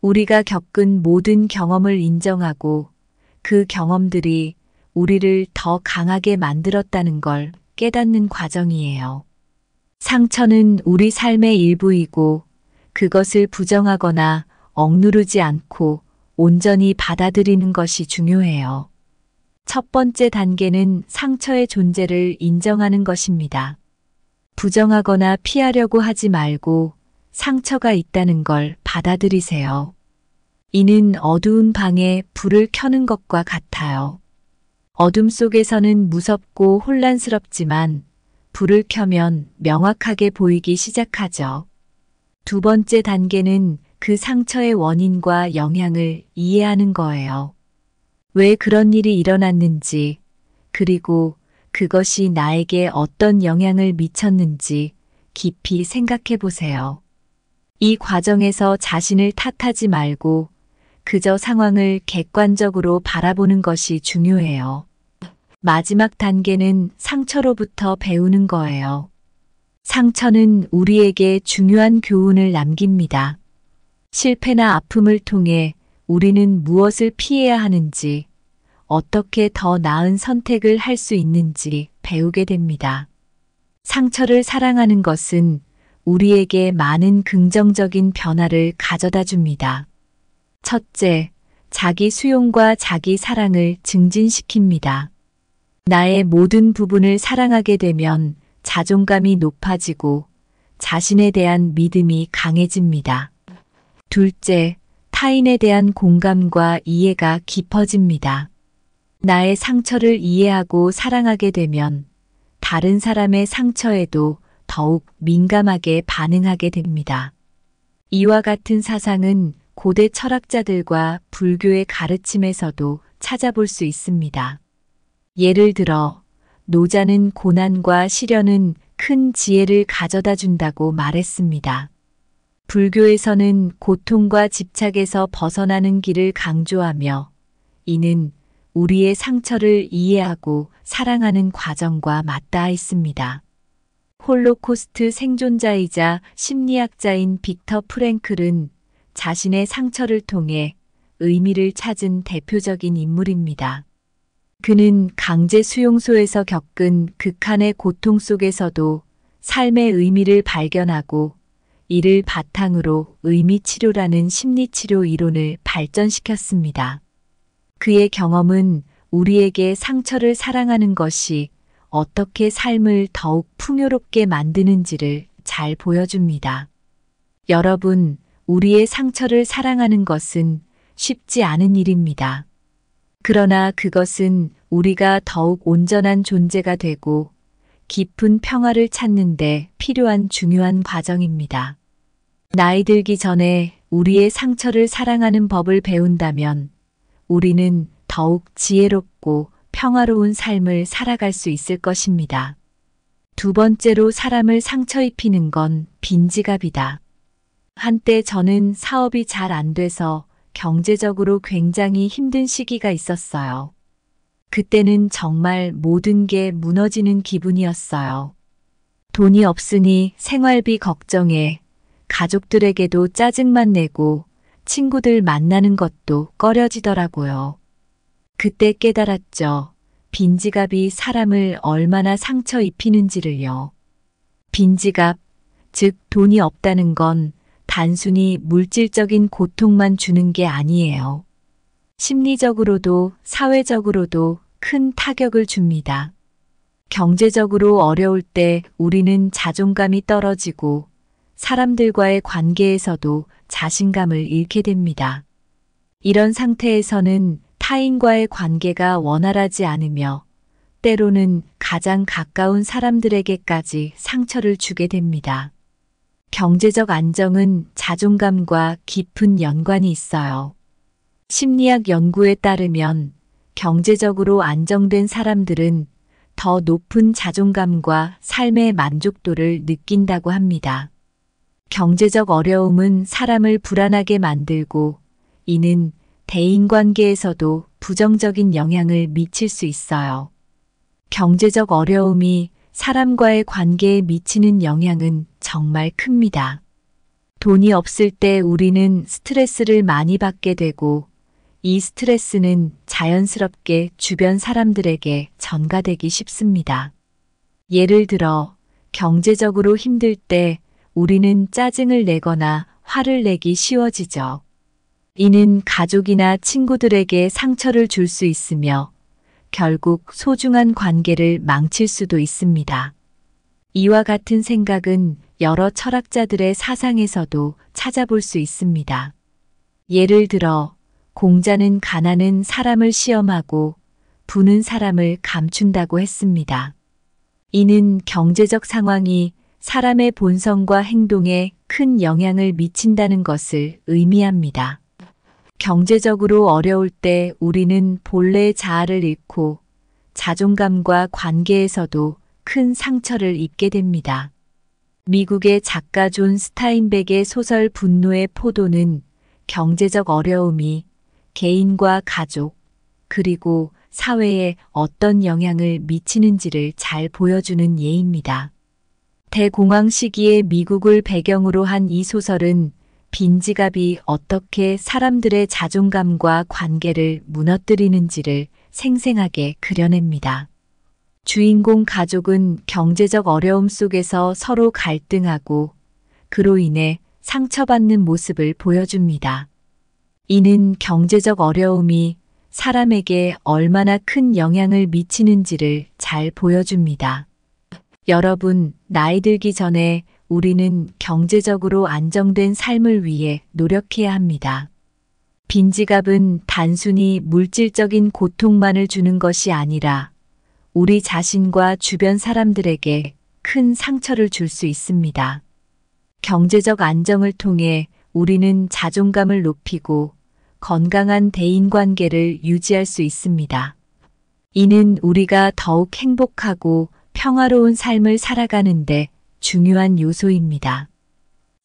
우리가 겪은 모든 경험을 인정하고 그 경험들이 우리를 더 강하게 만들었다는 걸 깨닫는 과정이에요. 상처는 우리 삶의 일부이고 그것을 부정하거나 억누르지 않고 온전히 받아들이는 것이 중요해요. 첫 번째 단계는 상처의 존재를 인정하는 것입니다. 부정하거나 피하려고 하지 말고 상처가 있다는 걸 받아들이세요. 이는 어두운 방에 불을 켜는 것과 같아요. 어둠 속에서는 무섭고 혼란스럽지만 불을 켜면 명확하게 보이기 시작하죠. 두 번째 단계는 그 상처의 원인과 영향을 이해하는 거예요. 왜 그런 일이 일어났는지, 그리고 그것이 나에게 어떤 영향을 미쳤는지 깊이 생각해 보세요. 이 과정에서 자신을 탓하지 말고 그저 상황을 객관적으로 바라보는 것이 중요해요. 마지막 단계는 상처로부터 배우는 거예요. 상처는 우리에게 중요한 교훈을 남깁니다. 실패나 아픔을 통해 우리는 무엇을 피해야 하는지, 어떻게 더 나은 선택을 할 수 있는지 배우게 됩니다. 상처를 사랑하는 것은 우리에게 많은 긍정적인 변화를 가져다 줍니다. 첫째, 자기 수용과 자기 사랑을 증진시킵니다. 나의 모든 부분을 사랑하게 되면 자존감이 높아지고 자신에 대한 믿음이 강해집니다. 둘째, 타인에 대한 공감과 이해가 깊어집니다. 나의 상처를 이해하고 사랑하게 되면 다른 사람의 상처에도 더욱 민감하게 반응하게 됩니다. 이와 같은 사상은 고대 철학자들과 불교의 가르침에서도 찾아볼 수 있습니다. 예를 들어, 노자는 고난과 시련은 큰 지혜를 가져다 준다고 말했습니다. 불교에서는 고통과 집착에서 벗어나는 길을 강조하며 이는 우리의 상처를 이해하고 사랑하는 과정과 맞닿아 있습니다. 홀로코스트 생존자이자 심리학자인 빅터 프랭클은 자신의 상처를 통해 의미를 찾은 대표적인 인물입니다. 그는 강제 수용소에서 겪은 극한의 고통 속에서도 삶의 의미를 발견하고 이를 바탕으로 의미치료라는 심리치료 이론을 발전시켰습니다. 그의 경험은 우리에게 상처를 사랑하는 것이 어떻게 삶을 더욱 풍요롭게 만드는지를 잘 보여줍니다. 여러분, 우리의 상처를 사랑하는 것은 쉽지 않은 일입니다. 그러나 그것은 우리가 더욱 온전한 존재가 되고 깊은 평화를 찾는 데 필요한 중요한 과정입니다. 나이 들기 전에 우리의 상처를 사랑하는 법을 배운다면 우리는 더욱 지혜롭고 평화로운 삶을 살아갈 수 있을 것입니다. 두 번째로 사람을 상처 입히는 건 빈지갑이다. 한때 저는 사업이 잘 안 돼서 경제적으로 굉장히 힘든 시기가 있었어요. 그때는 정말 모든 게 무너지는 기분이었어요. 돈이 없으니 생활비 걱정에 가족들에게도 짜증만 내고 친구들 만나는 것도 꺼려지더라고요. 그때 깨달았죠. 빈지갑이 사람을 얼마나 상처 입히는지를요. 빈지갑, 즉 돈이 없다는 건 단순히 물질적인 고통만 주는 게 아니에요. 심리적으로도 사회적으로도 큰 타격을 줍니다. 경제적으로 어려울 때 우리는 자존감이 떨어지고 사람들과의 관계에서도 자신감을 잃게 됩니다. 이런 상태에서는 타인과의 관계가 원활하지 않으며 때로는 가장 가까운 사람들에게까지 상처를 주게 됩니다. 경제적 안정은 자존감과 깊은 연관이 있어요. 심리학 연구에 따르면 경제적으로 안정된 사람들은 더 높은 자존감과 삶의 만족도를 느낀다고 합니다. 경제적 어려움은 사람을 불안하게 만들고 이는 대인관계에서도 부정적인 영향을 미칠 수 있어요. 경제적 어려움이 사람과의 관계에 미치는 영향은 정말 큽니다. 돈이 없을 때 우리는 스트레스를 많이 받게 되고 이 스트레스는 자연스럽게 주변 사람들에게 전가되기 쉽습니다. 예를 들어 경제적으로 힘들 때 우리는 짜증을 내거나 화를 내기 쉬워지죠. 이는 가족이나 친구들에게 상처를 줄 수 있으며 결국 소중한 관계를 망칠 수도 있습니다. 이와 같은 생각은 여러 철학자들의 사상에서도 찾아볼 수 있습니다. 예를 들어 공자는 가난은 사람을 시험하고 부는 사람을 감춘다고 했습니다. 이는 경제적 상황이 사람의 본성과 행동에 큰 영향을 미친다는 것을 의미합니다. 경제적으로 어려울 때 우리는 본래의 자아를 잃고 자존감과 관계에서도 큰 상처를 입게 됩니다. 미국의 작가 존 스타인백의 소설 분노의 포도는 경제적 어려움이 개인과 가족, 그리고 사회에 어떤 영향을 미치는지를 잘 보여주는 예입니다. 대공황 시기의 미국을 배경으로 한 이 소설은 빈지갑이 어떻게 사람들의 자존감과 관계를 무너뜨리는지를 생생하게 그려냅니다. 주인공 가족은 경제적 어려움 속에서 서로 갈등하고 그로 인해 상처받는 모습을 보여줍니다. 이는 경제적 어려움이 사람에게 얼마나 큰 영향을 미치는지를 잘 보여줍니다. 여러분, 나이 들기 전에 우리는 경제적으로 안정된 삶을 위해 노력해야 합니다. 빈지갑은 단순히 물질적인 고통만을 주는 것이 아니라 우리 자신과 주변 사람들에게 큰 상처를 줄 수 있습니다. 경제적 안정을 통해 우리는 자존감을 높이고 건강한 대인관계를 유지할 수 있습니다. 이는 우리가 더욱 행복하고 평화로운 삶을 살아가는데 중요한 요소입니다.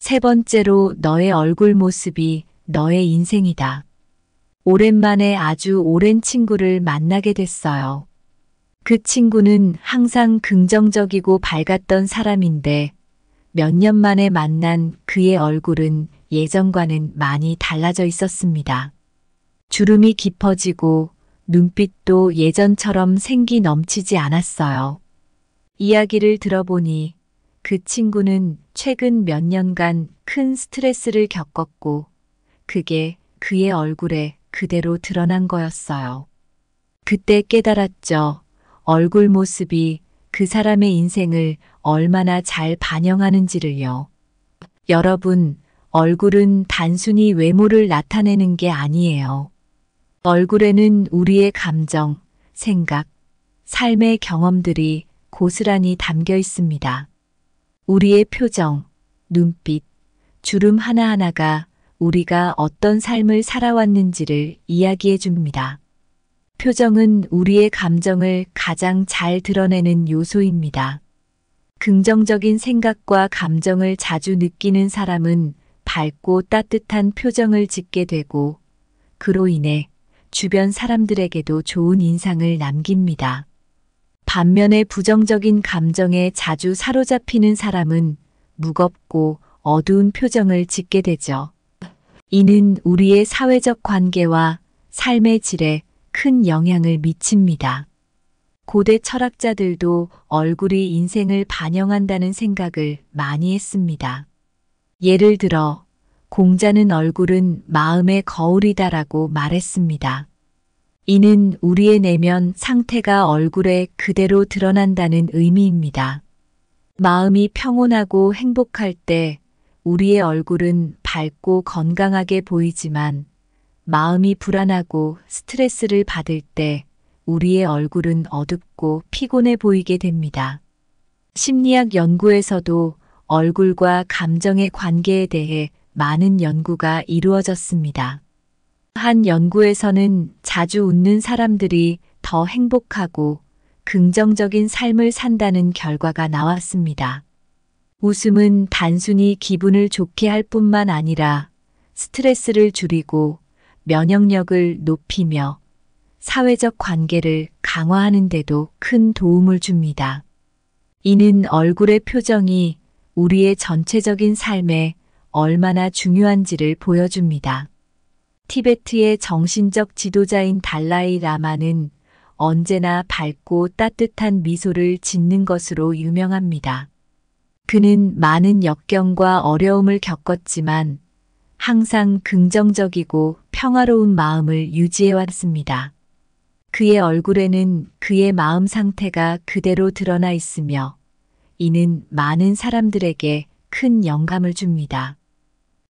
세 번째로, 너의 얼굴 모습이 너의 인생이다. 오랜만에 아주 오랜 친구를 만나게 됐어요. 그 친구는 항상 긍정적이고 밝았던 사람인데 몇 년 만에 만난 그의 얼굴은 예전과는 많이 달라져 있었습니다. 주름이 깊어지고 눈빛도 예전처럼 생기 넘치지 않았어요. 이야기를 들어보니 그 친구는 최근 몇 년간 큰 스트레스를 겪었고 그게 그의 얼굴에 그대로 드러난 거였어요. 그때 깨달았죠. 얼굴 모습이 그 사람의 인생을 얼마나 잘 반영하는지를요. 여러분, 얼굴은 단순히 외모를 나타내는 게 아니에요. 얼굴에는 우리의 감정, 생각, 삶의 경험들이 고스란히 담겨 있습니다. 우리의 표정, 눈빛, 주름 하나하나가 우리가 어떤 삶을 살아왔는지를 이야기해 줍니다. 표정은 우리의 감정을 가장 잘 드러내는 요소입니다. 긍정적인 생각과 감정을 자주 느끼는 사람은 밝고 따뜻한 표정을 짓게 되고 그로 인해 주변 사람들에게도 좋은 인상을 남깁니다. 반면에 부정적인 감정에 자주 사로잡히는 사람은 무겁고 어두운 표정을 짓게 되죠. 이는 우리의 사회적 관계와 삶의 질에 큰 영향을 미칩니다. 고대 철학자들도 얼굴이 인생을 반영한다는 생각을 많이 했습니다. 예를 들어, 공자는 얼굴은 마음의 거울이다라고 말했습니다. 이는 우리의 내면 상태가 얼굴에 그대로 드러난다는 의미입니다. 마음이 평온하고 행복할 때 우리의 얼굴은 밝고 건강하게 보이지만 마음이 불안하고 스트레스를 받을 때 우리의 얼굴은 어둡고 피곤해 보이게 됩니다. 심리학 연구에서도 얼굴과 감정의 관계에 대해 많은 연구가 이루어졌습니다. 한 연구에서는 자주 웃는 사람들이 더 행복하고 긍정적인 삶을 산다는 결과가 나왔습니다. 웃음은 단순히 기분을 좋게 할 뿐만 아니라 스트레스를 줄이고 면역력을 높이며 사회적 관계를 강화하는 데도 큰 도움을 줍니다. 이는 얼굴의 표정이 우리의 전체적인 삶에 얼마나 중요한지를 보여줍니다. 티베트의 정신적 지도자인 달라이 라마는 언제나 밝고 따뜻한 미소를 짓는 것으로 유명합니다. 그는 많은 역경과 어려움을 겪었지만 항상 긍정적이고 평화로운 마음을 유지해왔습니다. 그의 얼굴에는 그의 마음 상태가 그대로 드러나 있으며 이는 많은 사람들에게 큰 영감을 줍니다.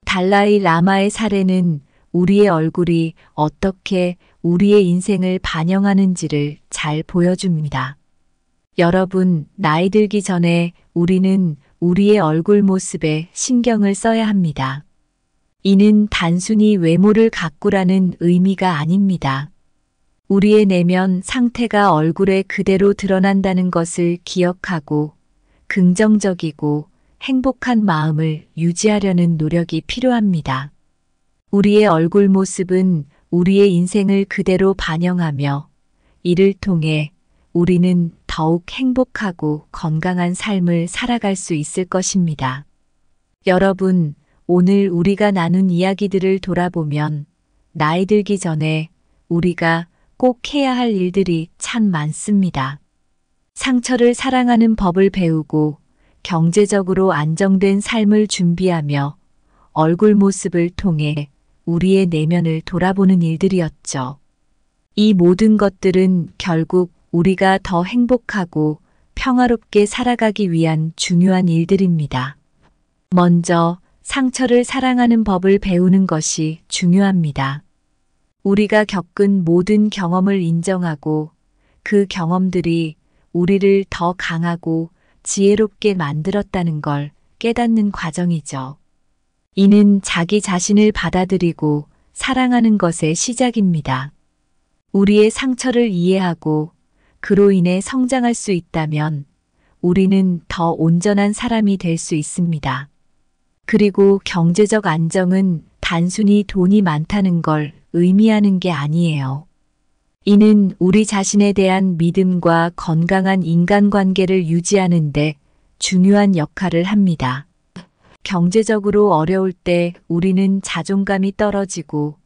달라이 라마의 사례는 우리의 얼굴이 어떻게 우리의 인생을 반영하는지를 잘 보여줍니다. 여러분, 나이 들기 전에 우리는 우리의 얼굴 모습에 신경을 써야 합니다. 이는 단순히 외모를 가꾸라는 의미가 아닙니다. 우리의 내면 상태가 얼굴에 그대로 드러난다는 것을 기억하고 긍정적이고 행복한 마음을 유지하려는 노력이 필요합니다. 우리의 얼굴 모습은 우리의 인생을 그대로 반영하며 이를 통해 우리는 더욱 행복하고 건강한 삶을 살아갈 수 있을 것입니다. 여러분, 오늘 우리가 나눈 이야기들을 돌아보면 나이 들기 전에 우리가 꼭 해야 할 일들이 참 많습니다. 상처를 사랑하는 법을 배우고 경제적으로 안정된 삶을 준비하며 얼굴 모습을 통해 우리의 내면을 돌아보는 일들이었죠. 이 모든 것들은 결국 우리가 더 행복하고 평화롭게 살아가기 위한 중요한 일들입니다. 먼저 상처를 사랑하는 법을 배우는 것이 중요합니다. 우리가 겪은 모든 경험을 인정하고 그 경험들이 우리를 더 강하고 지혜롭게 만들었다는 걸 깨닫는 과정이죠. 이는 자기 자신을 받아들이고 사랑하는 것의 시작입니다. 우리의 상처를 이해하고 그로 인해 성장할 수 있다면 우리는 더 온전한 사람이 될 수 있습니다. 그리고 경제적 안정은 단순히 돈이 많다는 걸 의미하는 게 아니에요. 이는 우리 자신에 대한 믿음과 건강한 인간관계를 유지하는 데 중요한 역할을 합니다. 경제적으로 어려울 때 우리는 자존감이 떨어지고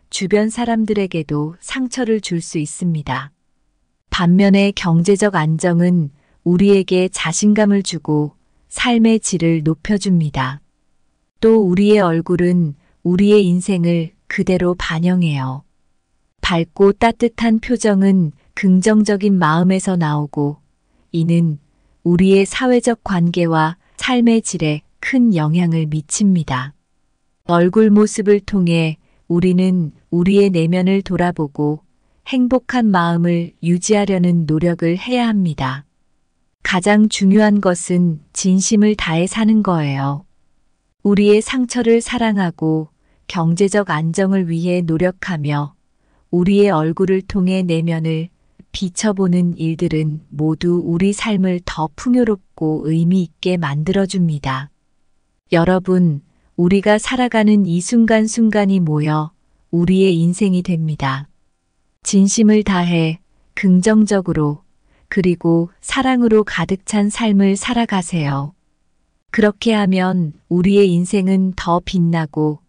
주변 사람들에게도 상처를 줄 수 있습니다. 반면에 경제적 안정은 우리에게 자신감을 주고 삶의 질을 높여줍니다. 또 우리의 얼굴은 우리의 인생을 그대로 반영해요. 밝고 따뜻한 표정은 긍정적인 마음에서 나오고 이는 우리의 사회적 관계와 삶의 질에 큰 영향을 미칩니다. 얼굴 모습을 통해 우리는 우리의 내면을 돌아보고 행복한 마음을 유지하려는 노력을 해야 합니다. 가장 중요한 것은 진심을 다해 사는 거예요. 우리의 상처를 사랑하고 경제적 안정을 위해 노력하며 우리의 얼굴을 통해 내면을 비춰보는 일들은 모두 우리 삶을 더 풍요롭고 의미 있게 만들어줍니다. 여러분, 우리가 살아가는 이 순간순간이 모여 우리의 인생이 됩니다. 진심을 다해 긍정적으로 그리고 사랑으로 가득 찬 삶을 살아가세요. 그렇게 하면 우리의 인생은 더 빛나고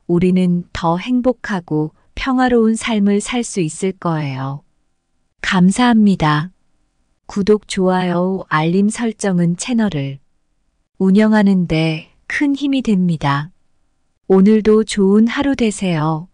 우리는 더 행복하고 평화로운 삶을 살 수 있을 거예요. 감사합니다. 구독, 좋아요, 알림 설정은 채널을 운영하는 데 큰 힘이 됩니다. 오늘도 좋은 하루 되세요.